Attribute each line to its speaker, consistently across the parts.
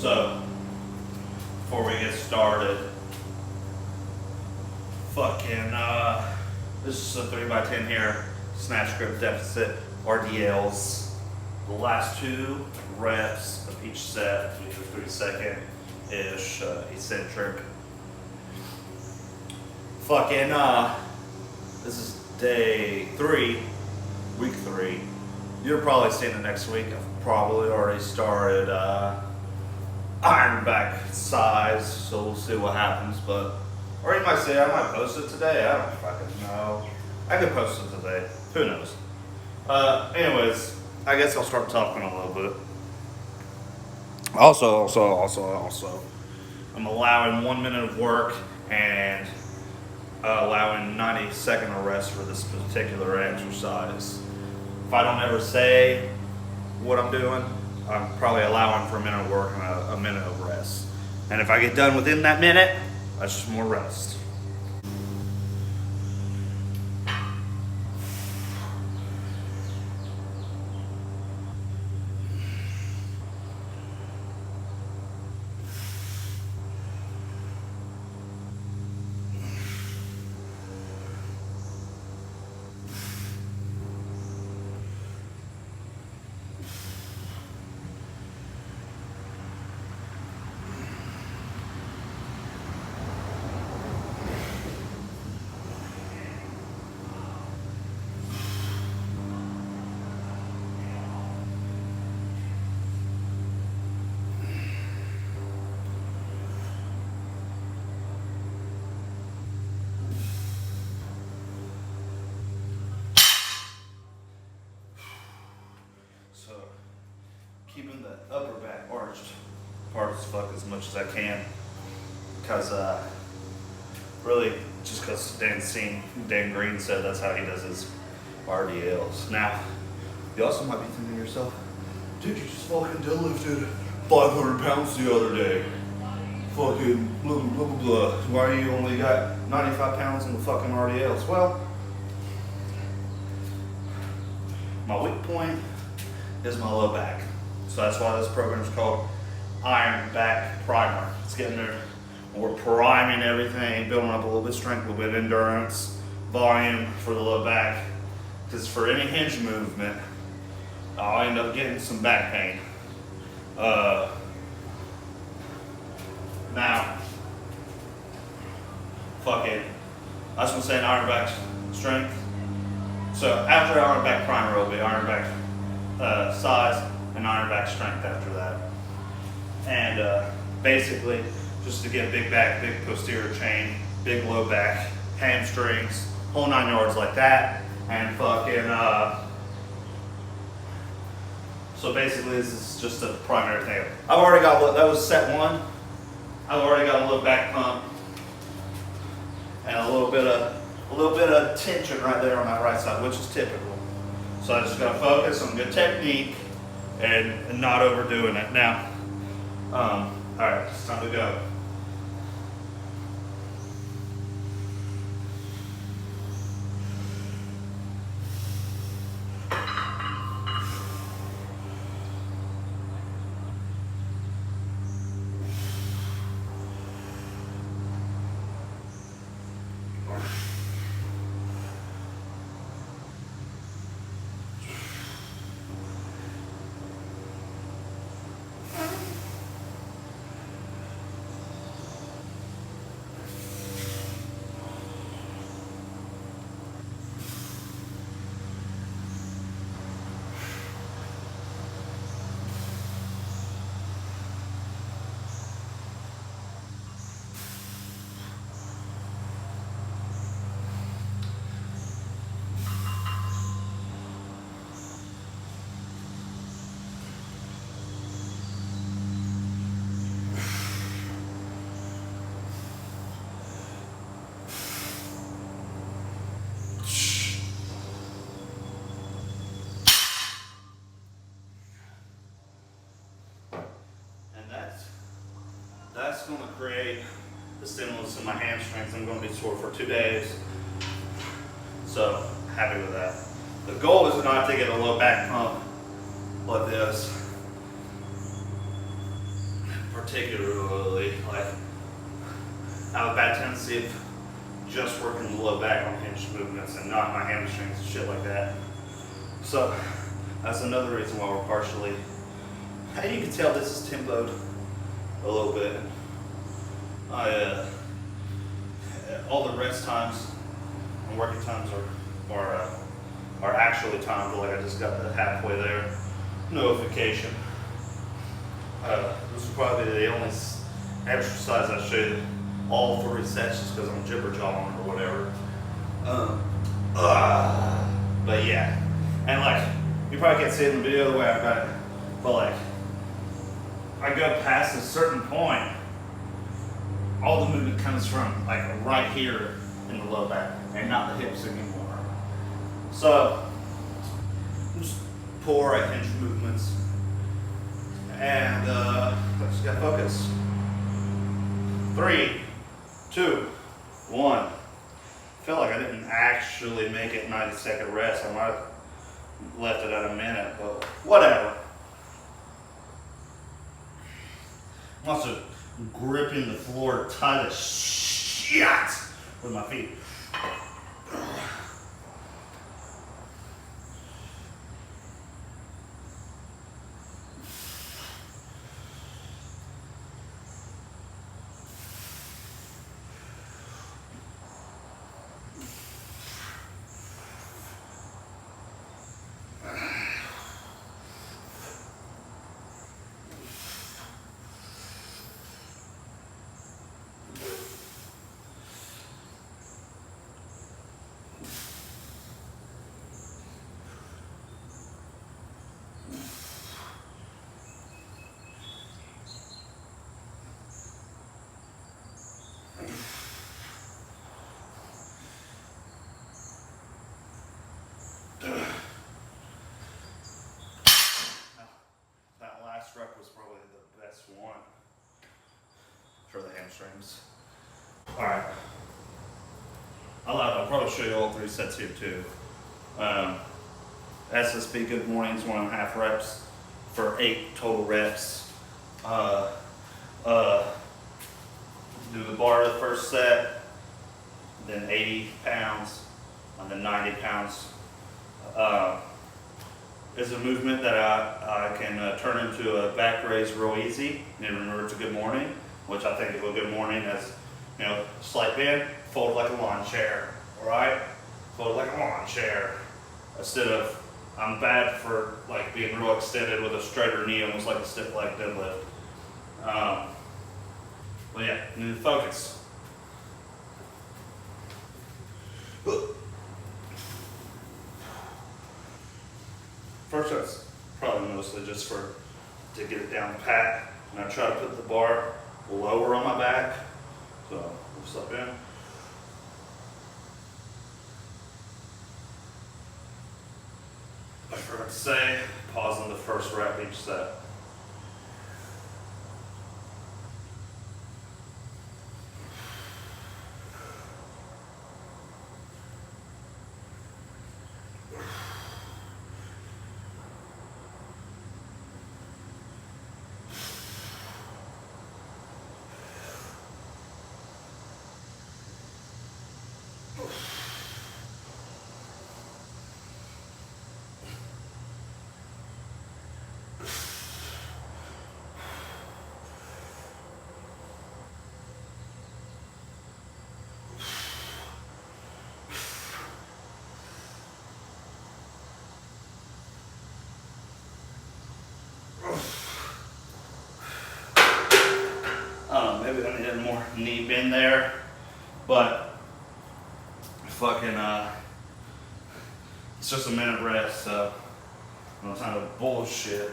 Speaker 1: So, before we get started, this is a 3x10 here, snatch-grip deficit, RDLs. The last 2 reps of each set, 3-second-ish eccentric. This is day 3, week 3. You're probably seeing it next week. I've probably already started iron back size, so we'll see what happens. Or you might say I might post it today. I don't fucking know. I could post it today. Who knows? Anyways, I guess I'll start talking a little bit. Also, I'm allowing 1 minute of work and allowing 90-second of rest for this particular exercise. If I don't ever say what I'm doing, I'm probably allowing for a minute of work and a minute of rest. And if I get done within that minute, that's just more rest. So, keeping the upper back arched hard as fuck as much as I can, because really just because Dan Green said that's how he does his RDLs. Now, you also might be thinking to yourself, dude, you just fucking deadlifted 500 pounds the other day. Fucking blah blah blah blah. Why you only got 95 pounds in the fucking RDLs? Well, my weak point is my low back. So that's why this program is called Iron Back Primer. It's getting there. We're priming everything, building up a little bit of strength, a little bit of endurance, volume for the low back. Because for any hinge movement, I'll end up getting some back pain. Now, I was gonna say iron back strength. So after iron back primer, will be iron back size and iron back strength after that. And basically, just to get big back, big posterior chain, big low back, hamstrings, whole 9 yards like that, and so basically this is just a primary thing. I've already got, that was set 1. I've already got a little back pump and a little bit of tension right there on that right side, which is typical. So I just gotta focus on good technique and not overdoing it. Now, all right, it's time to go. That's going to create the stimulus in my hamstrings. I'm going to be sore for 2 days. So, happy with that. The goal is not to get a low back pump like this. particularly, like, I have a bad tendency of just working the low back on hinge movements and not my hamstrings and shit like that. So that's another reason why we're partially, and you can tell this is tempoed a little bit. All the rest times and working times are actually timed. Like I just got the halfway there notification. This is probably the only exercise I showed all 3 sets just because I'm jibber jawing or whatever. But yeah, and like you probably can't see it in the video the way I got it, but like I go past a certain point, all the movement comes from like right here in the low back and not the hips anymore. So just pull right hinge movements and just gotta focus. 3, 2, 1. I feel like I didn't actually make it 90-second rest. I might have left it at a minute, but whatever. I'm also gripping the floor tight as shit with my feet. That last rep was probably the best one for the hamstrings. Alright. I'll probably show you all 3 sets here too. SSB good mornings, 1.5 reps for 8 total reps. Do the bar the first set, then 80 pounds, and then 90 pounds. It's a movement that I can turn into a back raise real easy. And remember, it's a good morning, which I think of a good morning as, you know, slight bend, fold like a lawn chair, all right? Fold like a lawn chair. Instead of, I'm bad for like being real extended with a straighter knee, almost like a stiff leg deadlift. But yeah, you need to focus. First that's probably mostly just to get it down pat, and I try to put the bar lower on my back, so we'll step in. I forgot to say, pause in the first rep each set. Maybe I needed more knee bend there, but fucking, it's just a minute rest, so no time to bullshit.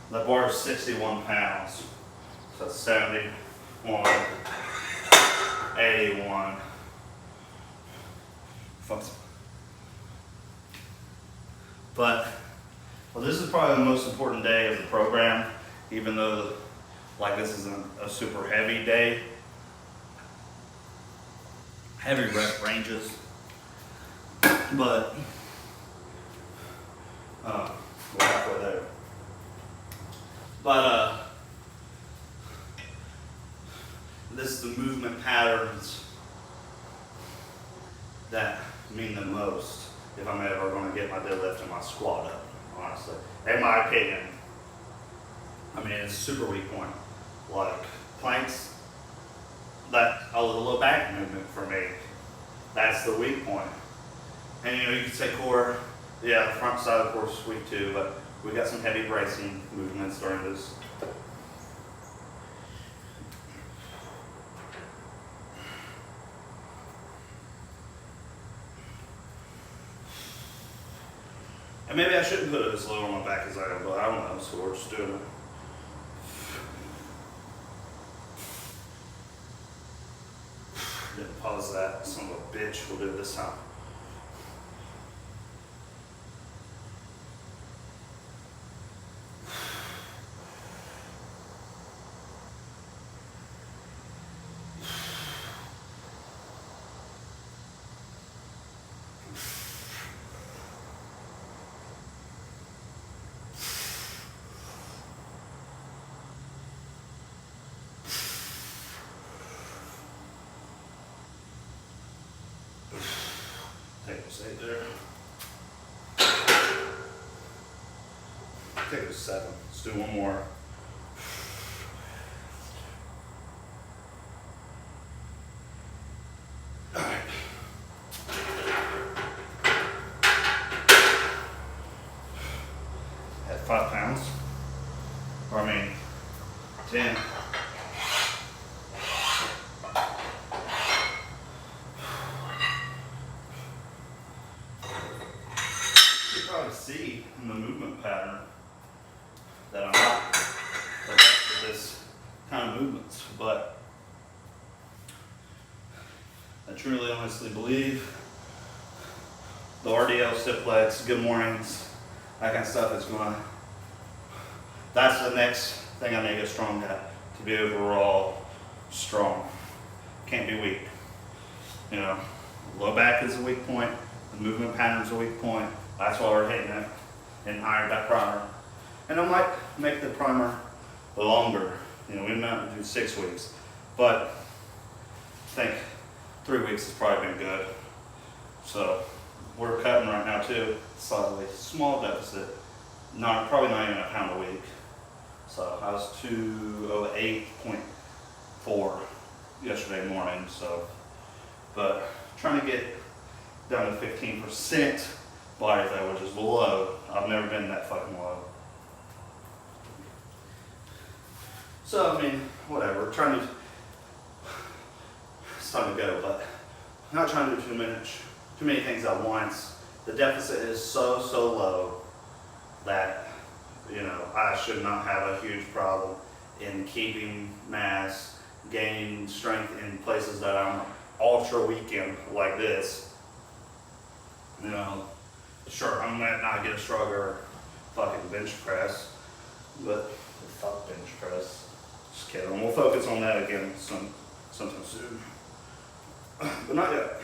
Speaker 1: The bar is 61 pounds, so that's 71, 81. Fuck. But, well, this is probably the most important day of the program, even though, like, this isn't a super heavy day. Heavy rep ranges. But we're halfway there. But this is the movement patterns that mean the most if I'm ever going to get my deadlift and my squat up, honestly. In my opinion, I mean, it's a super weak point. Like planks, that a low back movement for me, that's the weak point. And you know, you could say core, yeah, the front side of the core is weak too, but we got some heavy bracing movements during this. And maybe I shouldn't put it as low on my back as I am, but I don't know, so we're just doing it. Didn't pause that, son of a bitch, we'll do it this time. Take a seat there. I think it was 7. Let's do one more. All right. At 5 pounds, or I mean 10. See in the movement pattern that I'm not the best at this kind of movements, but I truly honestly believe the RDL stiff legs, good mornings, that kind of stuff is that's the next thing I need to get strong at to be overall strong. Can't be weak. You know, low back is a weak point, the movement pattern is a weak point. That's why we're hitting it and higher that primer. And I might make the primer longer. You know, we might do 6 weeks, but I think 3 weeks has probably been good. So we're cutting right now too, slightly small deficit, probably not even a pound a week. So I was 208.4 yesterday morning. So, but trying to get down to 15%. Body fat, which is low. I've never been that fucking low. So, I mean, whatever. It's time to go, but I'm not trying to do too many things at once. The deficit is so low that, you know, I should not have a huge problem in keeping mass, gaining strength in places that I'm ultra weak in, like this. You know, sure, I might not get a stronger fucking bench press, but fuck bench press. Just kidding. We'll focus on that again sometime soon. But not yet.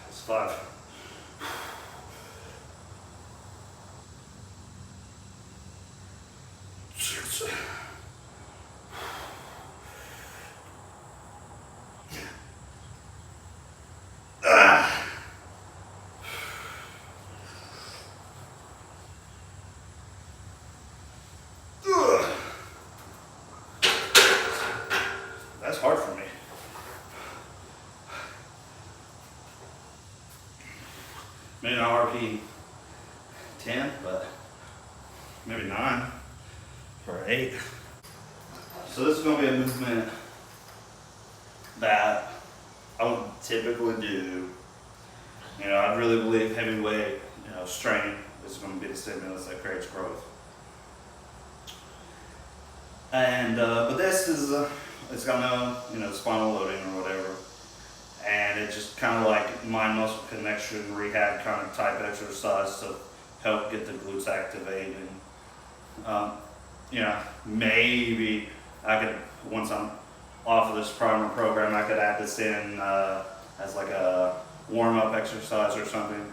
Speaker 1: It's 5. That's hard for me. Maybe not RP 10, but maybe 9 or 8. So this is going to be a movement that I would typically do. You know, I really believe heavyweight, you know, strength is going to be the stimulus that creates growth. And but this is it's got no, you know, spinal loading or whatever, and it's just kind of like mind muscle connection rehab kind of type exercise to help get the glutes activated. You know, maybe I could, once I'm off of this primer program, I could add this in as like a warm-up exercise or something.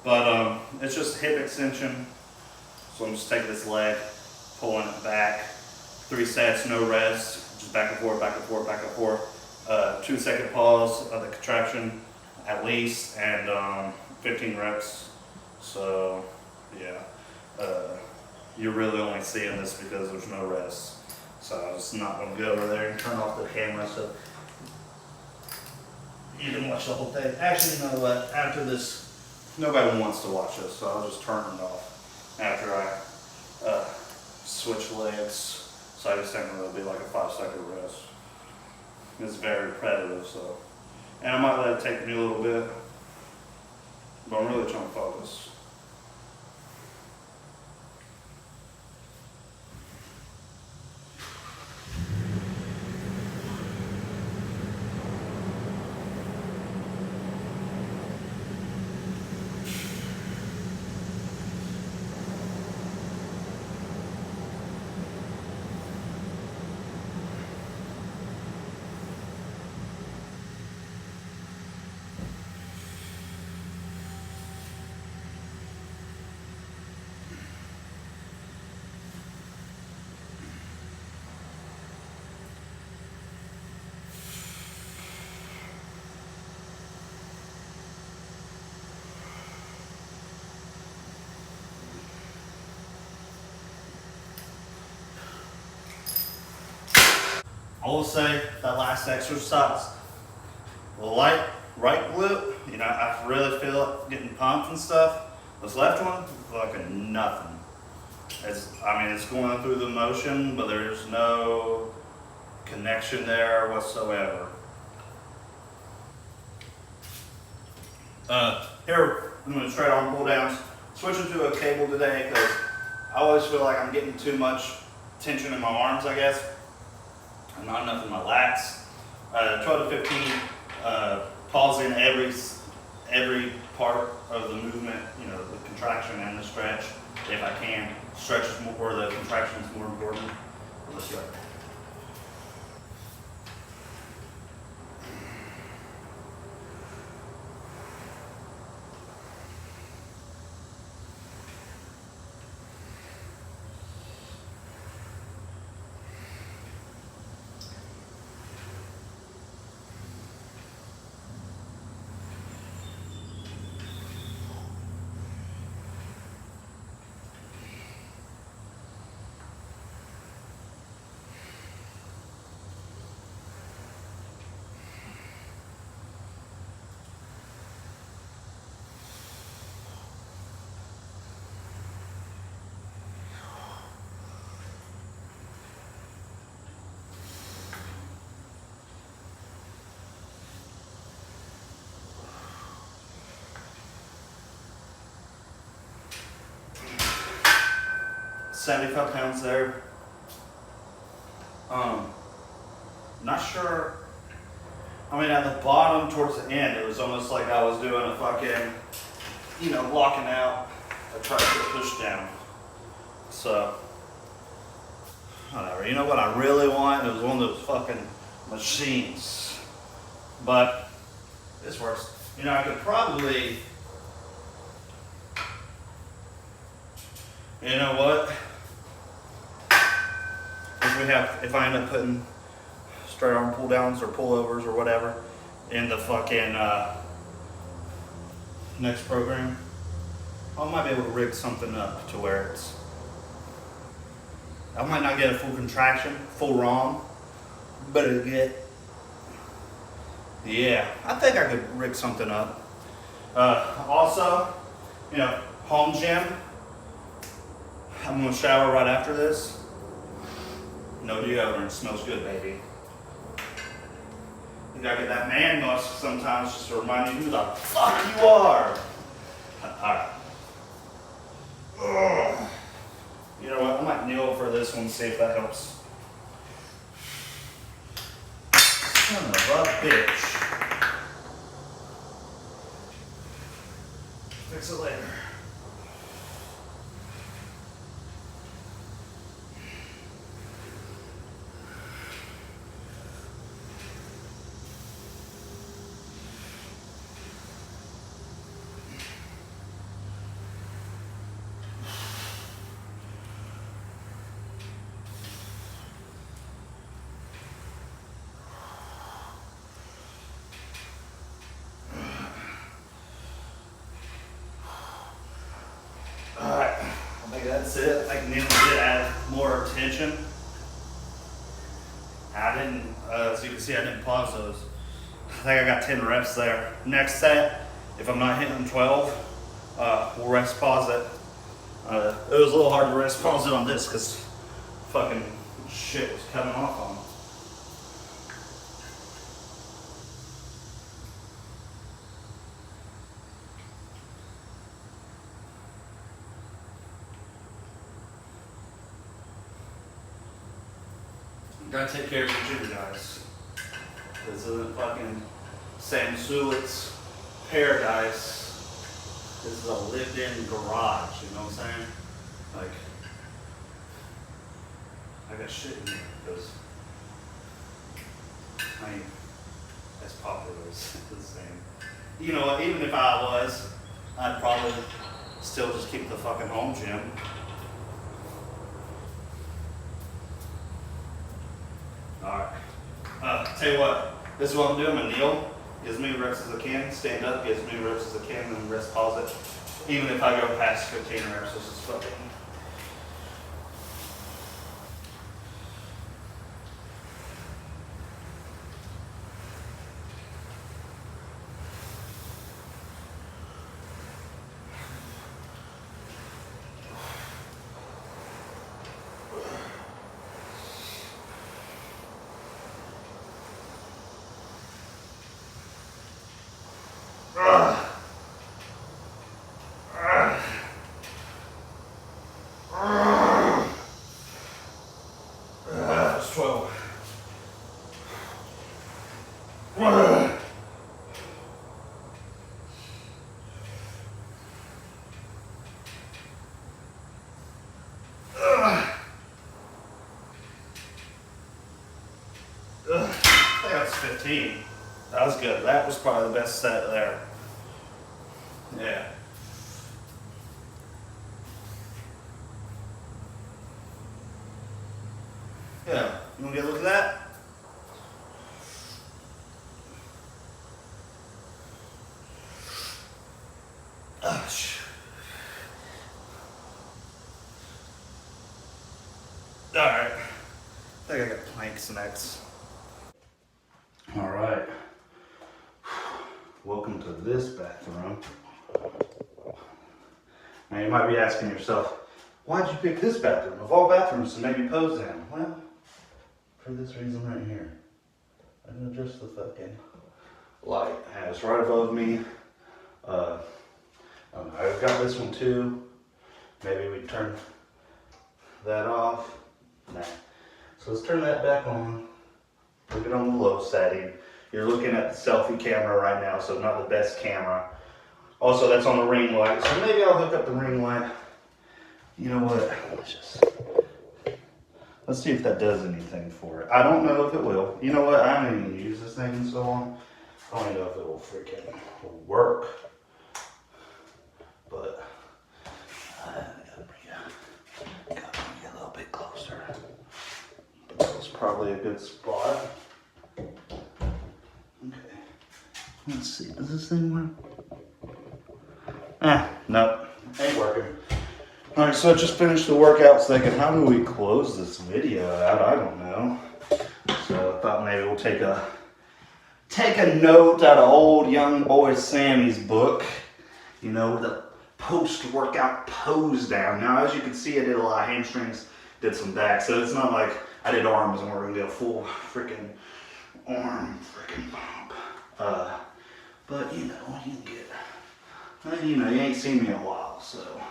Speaker 1: But it's just hip extension. So I'm just taking this leg, pulling it back. 3 sets, no rest, just back and forth, back and forth, back and forth. 2-second pause of the contraction at least, and 15 reps. So yeah, you're really only seeing this because there's no rest. So I'm just not going to go over there and turn off the camera so you can watch the whole thing. Actually, you know what? After this, nobody wants to watch this, so I'll just turn it off after I switch legs. So I just think it'll be like a 5-second rest. It's very repetitive, so. And I might let it take me a little bit, but I'm really trying to focus. I will say that last exercise, the right glute, you know, I really feel it getting pumped and stuff. This left one, fucking nothing. I mean, it's going through the motion, but there's no connection there whatsoever. Here, I'm doing straight arm pull downs. Switching to a cable today because I always feel like I'm getting too much tension in my arms, I guess. And not enough in my lats. 12 to 15, pausing every part of the movement, you know, the contraction and the stretch, if I can. Stretch is more, or the contraction is more important. Let's go. $75 pounds there. Not sure. I mean, at the bottom towards the end, it was almost like I was doing a fucking, you know, locking out. I tried to get pushed down. So, whatever. You know what I really want? It was one of those fucking machines. But this works. You know, I could probably. You know what? If I end up putting straight arm pull downs or pullovers or whatever in the fucking next program, I might be able to rig something up to where I might not get a full contraction, full ROM, but it'll get, yeah, I think I could rig something up. Also, you know, home gym. I'm gonna shower right after this. No deodorant, smells good, baby. You gotta get that man musk sometimes just to remind you who the fuck you are. Alright. You know what? I might kneel for this one, see if that helps. Son of a bitch. Fix it later. Alright, I think that's it. I think Neil did add more tension. I didn't, as you can see, I didn't pause those. I think I got 10 reps there. Next set, if I'm not hitting 12, we'll rest pause it. It was a little hard to rest pause it on this because fucking shit was coming off on me. You gotta take care of your gym, guys. This isn't fucking Sam Sulek's paradise. This is a lived-in garage, you know what I'm saying? Like, I got shit in here because I ain't as popular as the same. You know what, even if I was, I'd probably still just keep the fucking home gym. Alright. Tell you what, this is what I'm doing. I'm gonna kneel, get as many reps as I can, stand up, get as many reps as I can, and rest pause it. Even if I go past 15 reps, this is fucking. That's 12. I think that was 15. That was good. That was probably the best set there. Yeah. Yeah. You want to get a look at that? Alright. I think I got planks next. Alright. Welcome to this bathroom. Now you might be asking yourself, why'd you pick this bathroom? Of all bathrooms to maybe pose in? Well, for this reason right here. I can adjust the fucking light. It's right above me. I've got this one too. Maybe we turn that off. Nah. So let's turn that back on. Put it on the low setting. You're looking at the selfie camera right now, so not the best camera. Also, that's on the ring light, so maybe I'll hook up the ring light. You know what? Let's see if that does anything for it. I don't know if it will. You know what? I haven't even used this thing in so long. I don't even know if it will freaking work. But I gotta bring it a little bit closer. That was probably a good spot. Okay. Let's see. Does this thing work? Nope. Ain't working. Alright, so I just finished the workout thinking, how do we close this video out? I don't know. So I thought maybe we'll take a note out of old young boy Sammy's book. You know, the post-workout pose down. Now, as you can see, I did a lot of hamstrings, did some back. So it's not like I did arms and we're gonna do a full freaking arm freaking pump. But you know, you can get, you know, you ain't seen me in a while, so.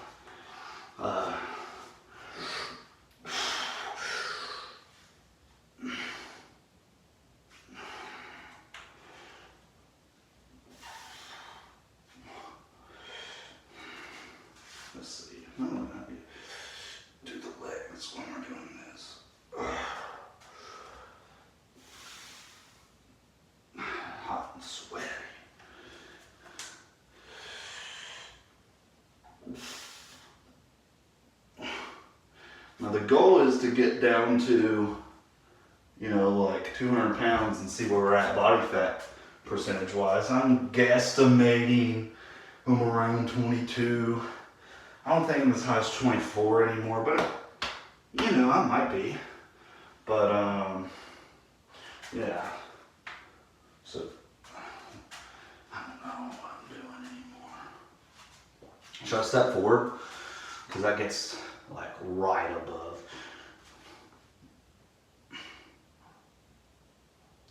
Speaker 1: Let's see. I'm gonna have you do the legs when we're doing this. Hot and sweaty. Now the goal is to get down to, you know, like 200 pounds and see where we're at body fat percentage wise. I'm guesstimating I'm around 22. I don't think I'm as high as 24 anymore, but you know, I might be. But yeah. So I don't know what I'm doing anymore. Should I step forward? Because that gets like right above.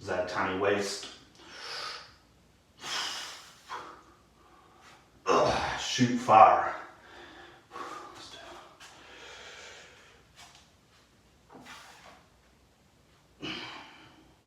Speaker 1: Is that a tiny waist? Ugh, shoot fire.